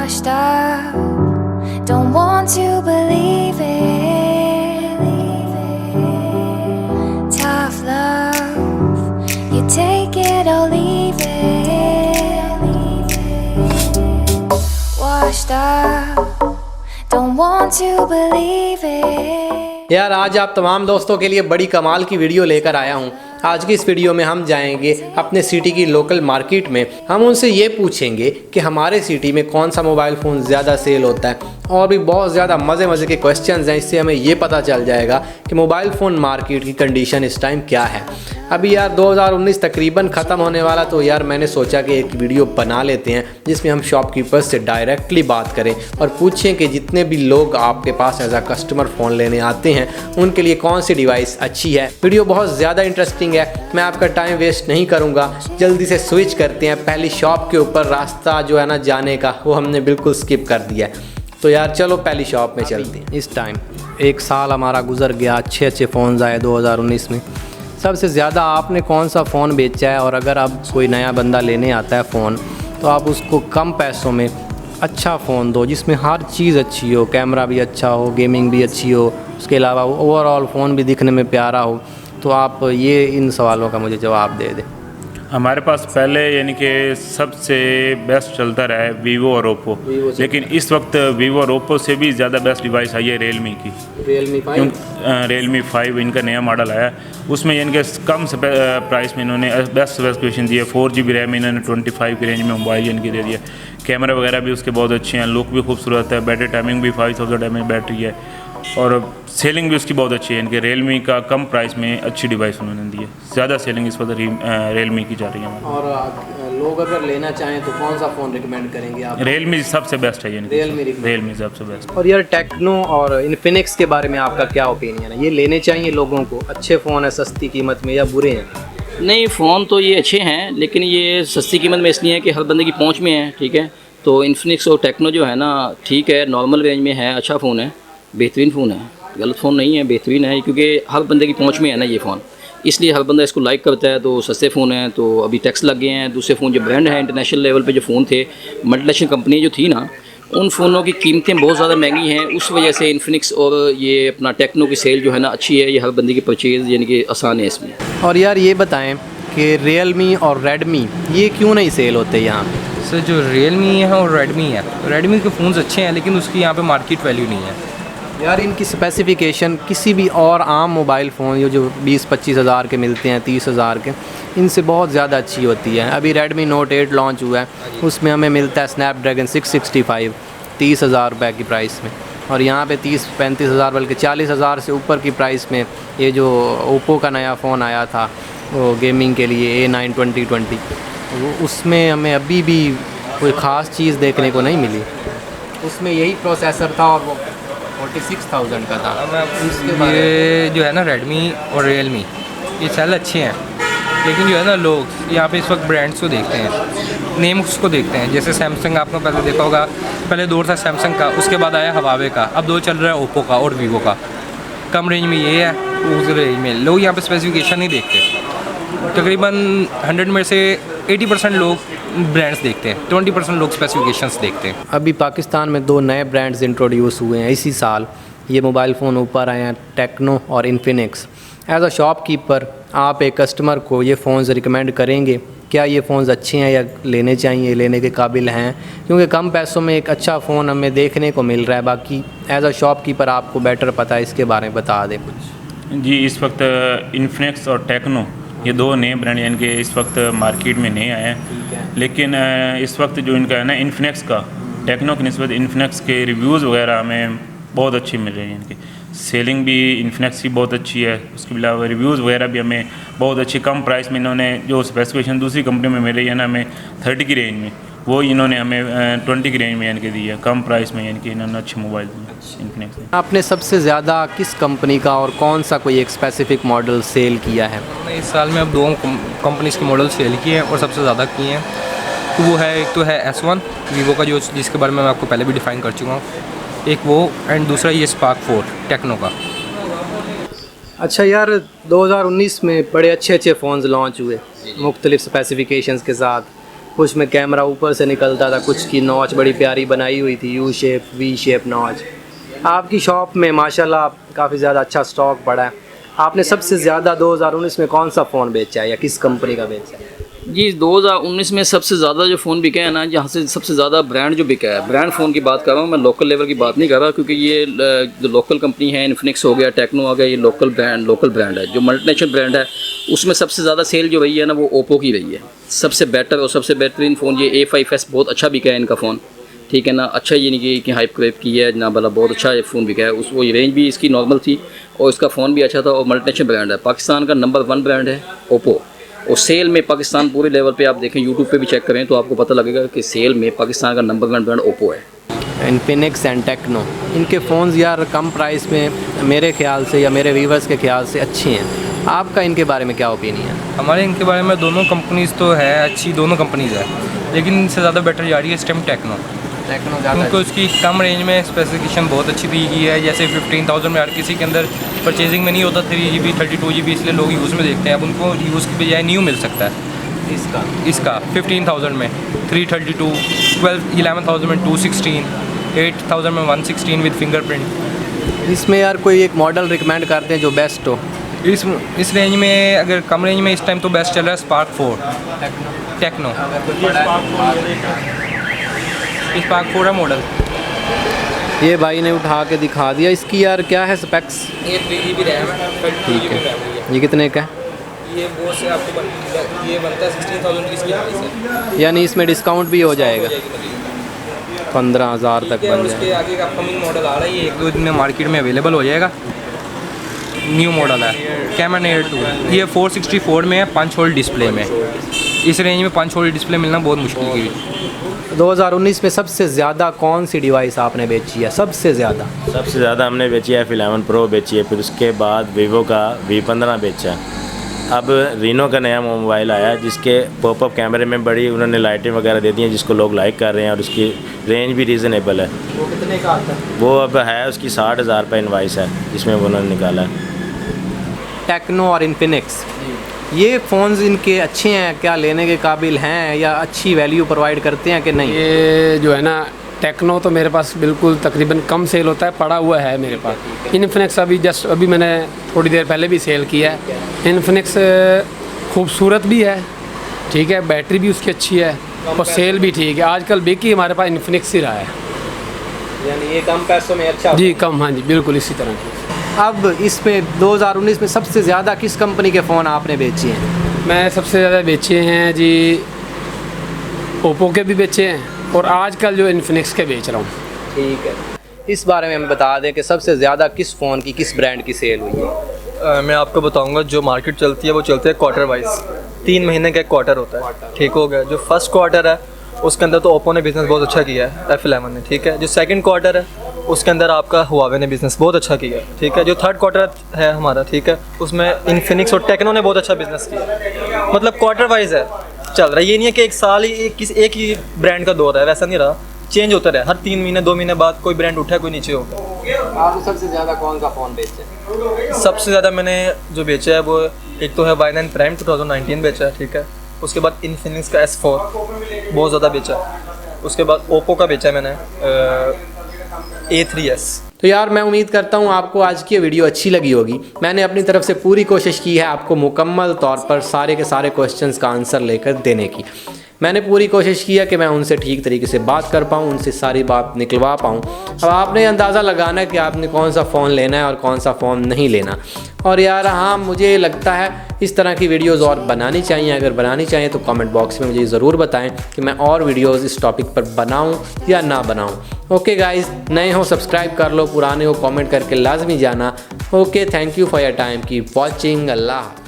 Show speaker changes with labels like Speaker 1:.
Speaker 1: washed up, don't want to believe it. Tough love, you take it or leave it. Washed up, don't want to believe it.
Speaker 2: यार आज आप तमाम दोस्तों के लिए बड़ी कमाल की वीडियो लेकर आया हूँ। आज की इस वीडियो में हम जाएंगे अपने सिटी की लोकल मार्केट में। हम उनसे ये पूछेंगे कि हमारे सिटी में कौन सा मोबाइल फ़ोन ज़्यादा सेल होता है, और भी बहुत ज़्यादा मज़े के क्वेश्चंस हैं। इससे हमें ये पता चल जाएगा कि मोबाइल फ़ोन मार्केट की कंडीशन इस टाइम क्या है। अभी यार 2019 तकरीबन ख़त्म होने वाला, तो यार मैंने सोचा कि एक वीडियो बना लेते हैं जिसमें हम शॉपकीपर्स से डायरेक्टली बात करें और पूछें कि जितने भी लोग आपके पास एज अ कस्टमर फ़ोन लेने आते हैं उनके लिए कौन सी डिवाइस अच्छी है। वीडियो बहुत ज़्यादा इंटरेस्टिंग है, मैं आपका टाइम वेस्ट नहीं करूँगा। जल्दी से स्विच करते हैं। पहली शॉप के ऊपर रास्ता जो है ना जाने का, वो हमने बिल्कुल स्किप कर दिया है। तो यार चलो पहली शॉप में चलते हैं। इस टाइम एक साल हमारा गुजर गया, अच्छे फ़ोन आए 2019 में। सबसे ज़्यादा आपने कौन सा फ़ोन बेचा है, और अगर अब कोई नया बंदा लेने आता है फ़ोन तो आप उसको कम पैसों में अच्छा फ़ोन दो जिसमें हर चीज़ अच्छी हो, कैमरा भी अच्छा हो, गेमिंग भी अच्छी हो, उसके अलावा ओवरऑल फ़ोन भी दिखने में प्यारा हो। तो आप ये इन सवालों का मुझे जवाब दे दें।
Speaker 3: हमारे पास पहले यानी कि सबसे बेस्ट चलता रहा है वीवो और ओप्पो, लेकिन इस वक्त वीवो और ओप्पो से भी ज़्यादा बेस्ट डिवाइस आई है रियलमी की। रियलमी 5 इनका नया मॉडल आया, उसमें यानी कि कम प्राइस में इन्होंने बेस्ट स्पेसिफिकेशन दी है। 4GB रैम इन्होंने 25 की रेंज में मोबाइल इनकी दे दिया। कैमरा वगैरह भी उसके बहुत अच्छे हैं, लुक भी खूबसूरत है, बैटरी टाइमिंग भी 5000 mAh बैटरी है, और सेलिंग भी उसकी बहुत अच्छी है। इनके रियलमी का कम प्राइस में अच्छी डिवाइस उन्होंने दी है। ज़्यादा सेलिंग इस वक्त रियलमी की जा रही है।
Speaker 2: और लोग अगर लेना चाहें तो कौन सा फ़ोन रिकमेंड करेंगे आप?
Speaker 3: रियलमी सबसे बेस्ट है, यानी रियलमी सबसे बेस्ट।
Speaker 2: और यार टेक्नो और इन्फिनिक्स के बारे में आपका क्या ओपिनियन है? ये लेने चाहिए लोगों को? अच्छे फ़ोन है सस्ती कीमत में या बुरे हैं?
Speaker 4: नहीं, फ़ोन तो ये अच्छे हैं, लेकिन ये सस्ती कीमत में इसलिए है कि हर बंदे की पहुंच में है। ठीक है, तो इन्फिनिक्स और टेक्नो जो है ना, ठीक है, नॉर्मल रेंज में है, अच्छा फ़ोन है, बेहतरीन फ़ोन है, गलत फ़ोन नहीं है, बेहतरीन है, क्योंकि हर बंदे की पहुंच में है ना ये फ़ोन, इसलिए हर बंदा इसको लाइक करता है। तो सस्ते फ़ोन हैं, तो अभी टैक्स लग गए हैं। दूसरे फ़ोन जो ब्रांड है इंटरनेशनल लेवल पे जो फ़ोन थे, मल्टीनेशनल कंपनी जो थी ना, उन फ़ोनों की कीमतें बहुत ज़्यादा महंगी हैं। उस वजह से इन्फिनिक्स और ये अपना टेक्नो की सेल जो है ना अच्छी है, ये हर बंदे की परचेज़ यानी कि आसान है इसमें।
Speaker 2: और यार ये बताएं कि रियलमी और रेडमी ये क्यों नहीं सेल होते यहाँ पे?
Speaker 5: सर जो रियलमी है और रेडमी के फ़ोन्स अच्छे हैं, लेकिन उसकी यहाँ पे मार्केट वैल्यू नहीं है।
Speaker 2: यार इनकी स्पेसिफ़िकेशन किसी भी और आम मोबाइल फ़ोन ये जो 20-25 हज़ार के मिलते हैं, 30 हज़ार के, इनसे बहुत ज़्यादा अच्छी होती है। अभी रेडमी नोट 8 लॉन्च हुआ है, उसमें हमें मिलता है स्नैपड्रैगन 665 30 हज़ार रुपये की प्राइस में, और यहाँ पे 30-35 हज़ार बल्कि 40 हज़ार से ऊपर की प्राइस में ये जो ओप्पो का नया फ़ोन आया था वो गेमिंग के लिए A9 2020, उसमें हमें अभी भी कोई ख़ास चीज़ देखने को नहीं मिली। उसमें यही प्रोसेसर था और वो 46,000 का था।
Speaker 5: ये जो है ना रेडमी और रियलमी ये सेल अच्छे हैं, लेकिन जो है ना लोग यहाँ पे इस वक्त ब्रांड्स को देखते हैं, नेम्स को देखते हैं। जैसे सैमसंग आपने पहले देखा होगा, पहले दौर था सैमसंग का, उसके बाद आया हवावे का, अब दौर चल रहा है ओप्पो का और वीवो का। कम रेंज में ये है, उस रेंज में लोग यहाँ पे स्पेसिफिकेशन नहीं देखते। तकरीबन 100 में से 80% लोग ब्रांड्स देखते हैं, 20% लोग स्पेसिफिकेशंस देखते हैं।
Speaker 2: अभी पाकिस्तान में 2 नए ब्रांड्स इंट्रोड्यूस हुए हैं इसी साल, ये मोबाइल फ़ोन ऊपर आए हैं, टेक्नो और इन्फिनिक्स। एज अ शॉपकीपर आप एक कस्टमर को ये फ़ोन्स रिकमेंड करेंगे? क्या ये फ़ोन्स अच्छे हैं या लेने चाहिए, लेने के काबिल हैं? क्योंकि कम पैसों में एक अच्छा फ़ोन हमें देखने को मिल रहा है। बाकी एज अ शॉपकीपर आपको बेटर पता है, इसके बारे में बता दें कुछ।
Speaker 3: जी, इस वक्त इन्फिनिक्स और टेक्नो ये 2 नए ब्रांड यानी कि इस वक्त मार्केट में नहीं आए हैं, लेकिन इस वक्त जो इनका है ना इन्फिनिक्स का टेक्नो की निस्बत इन्फिनिक्स के रिव्यूज़ वगैरह हमें बहुत अच्छे मिल रहे हैं। इनकी सेलिंग भी इन्फिनिक्स की बहुत अच्छी है, उसके अलावा रिव्यूज़ वगैरह भी हमें बहुत अच्छी कम प्राइस में इन्होंने जो स्पेसिफिकेशन दूसरी कंपनी में मिल रही है ना हमें 30 की रेंज में, वो इन्होंने हमें 20 की रेंज में यानी कि दी है, कम प्राइस में, यानी कि इन्होंने अच्छे मोबाइल दिए इन्फिनिक्स ने।
Speaker 2: आपने सबसे ज़्यादा किस कंपनी का और कौन सा कोई एक स्पेसिफिक मॉडल सेल किया है?
Speaker 5: इस साल में अब 2 कंपनीज़ के मॉडल सेल किए हैं और सबसे ज़्यादा किए हैं, तो वो है, एक तो है S1 वीवो का, जो जिसके बारे में मैं आपको पहले भी डिफ़ाइन कर चुका हूँ, एक वो, एंड दूसरा ये स्पार्क 4 टेक्नो का।
Speaker 2: अच्छा यार 2019 में बड़े अच्छे फ़ोन्स लॉन्च हुए मुख्तलिफ स्पेसिफिकेशंस के साथ, कुछ में कैमरा ऊपर से निकलता था, कुछ की नॉच बड़ी प्यारी बनाई हुई थी, U shape V shape notch. आपकी शॉप में माशाल्लाह काफ़ी ज़्यादा अच्छा स्टॉक पड़ा है। आपने सबसे ज़्यादा 2019 में कौन सा फ़ोन बेचा है या किस कंपनी का बेचा है?
Speaker 4: जी 2019 में सबसे ज़्यादा जो फ़ोन बिका है ना, जहाँ से सबसे ज़्यादा ब्रांड जो बिका है, ब्रांड फ़ोन की बात कर रहा हूँ मैं, लोकल लेवल की बात नहीं कर रहा, क्योंकि ये जो लोकल कंपनी है, इन्फिनिक्स हो गया, टेक्नो आ गया, ये लोकल ब्रांड है। जो मल्टीनेशनल ब्रांड है उसमें सबसे ज़्यादा सेल जो रही है ना, वो ओप्पो की रही है। सबसे बेटर और सबसे बेहतरीन फ़ोन ये A5s बहुत अच्छा बिका है इनका फ़ोन, ठीक है ना। अच्छा ये नहीं कि हाइप क्रेप की है ना, भला बहुत अच्छा फ़ोन बिका है। उस वो रेंज भी इसकी नॉर्मल थी और इसका फ़ोन भी अच्छा था, और मल्टीनेशनल ब्रांड है। पाकिस्तान का नंबर 1 ब्रांड है ओप्पो, और सेल में पाकिस्तान पूरे लेवल पे आप देखें, यूट्यूब पे भी चेक करें तो आपको पता लगेगा कि सेल में पाकिस्तान का नंबर 1 ब्रांड ओप्पो है।
Speaker 2: इन्फिनिक्स एंड टेक्नो, इनके फ़ोन्स यार कम प्राइस में मेरे ख्याल से या मेरे व्यूवर्स के ख्याल से अच्छी हैं। आपका इनके बारे में क्या ओपिनियन है?
Speaker 5: हमारे इनके बारे में दोनों कंपनीज़ तो है अच्छी, दोनों कंपनीज़ है, लेकिन इनसे ज़्यादा बेटर जा रही है इस टाइम टेक्नो, क्योंकि उसकी कम रेंज में स्पेसिफिकेशन बहुत अच्छी दी गई है। जैसे 15,000 में हर किसी के अंदर परचेजिंग में नहीं होता 3GB 32GB, इसलिए लोग यूज़ में देखते हैं। अब उनको यूज़ की बजाय न्यू मिल सकता है इसका 15,000 में 332, 11,000 में 216, 8,000 में 116 विद फिंगरप्रिंट।
Speaker 2: इसमें यार कोई एक मॉडल रिकमेंड करते हैं जो बेस्ट हो
Speaker 5: इस रेंज में? अगर कम रेंज में इस टाइम तो बेस्ट चल रहा है स्पार्क 4 टेक्नो। स्पार्क 4 है मॉडल।
Speaker 2: ये भाई ने उठा के दिखा दिया। इसकी यार क्या है स्पेक्स?
Speaker 5: ये 3GB रैम है,
Speaker 2: ठीक है। ये कितने का है?
Speaker 5: ये वो से आपको ये बनता है 16,000 की इसकी प्राइस है,
Speaker 2: यानी इसमें डिस्काउंट भी हो जाएगा, 15,000 तक बन
Speaker 5: उसके
Speaker 2: जाएगा।
Speaker 5: आगे का अपकमिंग मॉडल आ रहा है, ये 1-2 दिन में मार्केट में अवेलेबल हो जाएगा। न्यू मॉडल है कैमरन एयर 2, ये 464 में है, 5 होल डिस्प्ले में। इस रेंज में 5 होल डिस्प्ले मिलना बहुत मुश्किल की।
Speaker 2: 2019 में सबसे ज़्यादा कौन सी डिवाइस आपने बेची है? सबसे ज़्यादा
Speaker 6: हमने बेची है F11 Pro बेची है, फिर उसके बाद वीवो का V15 बेचा है। अब रीनो का नया मोबाइल आया है जिसके पॉपअप कैमरे में बड़ी उन्होंने लाइटें वगैरह दे दी हैं, जिसको लोग लाइक कर रहे हैं, और उसकी रेंज भी रीज़नेबल है।
Speaker 2: वो कितने का आता है?
Speaker 6: वो अब है उसकी 60,000 रुपये इनवाइस है जिसमें वो उन्होंने निकाला है।
Speaker 2: टेक्नो और इन्फिनिक्स, ये फ़ोन्स इनके अच्छे हैं क्या, लेने के काबिल हैं या अच्छी वैल्यू प्रोवाइड करते हैं कि नहीं?
Speaker 7: ये जो है ना टेक्नो तो मेरे पास बिल्कुल तकरीबन कम सेल होता है, पड़ा हुआ है मेरे पास। इन्फिनिक्स अभी मैंने थोड़ी देर पहले भी सेल किया है। इन्फिनिक्स खूबसूरत भी है, ठीक है, बैटरी भी उसकी अच्छी है और सेल भी ठीक है। आजकल बिकी हमारे पास इन्फिनिक्स ही रहा है।
Speaker 2: यानी ये कम पैसों में अच्छा?
Speaker 7: जी कम, हाँ जी बिल्कुल इसी तरह की।
Speaker 2: अब इसमें 2019 में सबसे ज़्यादा किस कंपनी के फ़ोन आपने बेचे हैं?
Speaker 7: मैं सबसे ज़्यादा बेचे हैं जी ओप्पो के भी बेचे हैं, और आजकल जो इन्फिनिक्स के बेच रहा हूँ।
Speaker 2: ठीक है, इस बारे में हम बता दें कि सबसे ज़्यादा किस फ़ोन की, किस ब्रांड की सेल हुई है?
Speaker 8: मैं आपको बताऊंगा, जो मार्केट चलती है वो चलती है क्वार्टर वाइज, 3 महीने का एक क्वार्टर होता है, ठीक हो गया। जो फर्स्ट क्वार्टर है उसके अंदर तो ओप्पो ने बिज़नेस बहुत अच्छा किया है, F11 ने, ठीक है। जो सेकंड क्वार्टर है उसके अंदर आपका हुआवे ने बिज़नेस बहुत अच्छा किया है, ठीक है। जो थर्ड क्वार्टर है हमारा, ठीक है, उसमें इन्फिनिक्स और टेक्नो ने बहुत अच्छा बिज़नेस किया। मतलब क्वार्टर वाइज है चल रहा है, ये नहीं है कि एक साल ही एक ही ब्रांड का दौर है, वैसा नहीं रहा, चेंज होता रहा। हर 3 महीने 2 महीने बाद कोई ब्रांड उठा कोई नीचे होगा।
Speaker 2: आपने सबसे ज़्यादा कौन सा फ़ोन बेचा?
Speaker 8: सबसे ज़्यादा मैंने जो बेचा है वो एक तो है Y9 प्राइम 2019 बेचा है, ठीक है। उसके बाद इन्फिनिक्स का S4 बहुत ज़्यादा बेचा है। उसके बाद ओप्पो का बेचा है मैंने A3s।
Speaker 2: तो यार मैं उम्मीद करता हूँ आपको आज की वीडियो अच्छी लगी होगी। मैंने अपनी तरफ से पूरी कोशिश की है आपको मुकम्मल तौर पर सारे के सारे क्वेश्चंस का आंसर लेकर देने की। मैंने पूरी कोशिश की है कि मैं उनसे ठीक तरीके से बात कर पाऊँ, उनसे सारी बात निकलवा पाऊँ। अब आपने अंदाज़ा लगाना है कि आपने कौन सा फ़ोन लेना है और कौन सा फ़ोन नहीं लेना। और यार हाँ, मुझे लगता है इस तरह की वीडियोज़ और बनानी चाहिए। अगर बनानी चाहिए तो कमेंट बॉक्स में मुझे ज़रूर बताएं कि मैं और वीडियोज़ इस टॉपिक पर बनाऊँ या ना बनाऊँ। ओके गाइज़, नए हो सब्सक्राइब कर लो, पुराने हो कमेंट करके लाजमी जाना। Okay, thank you for your time, keep watching. Allah.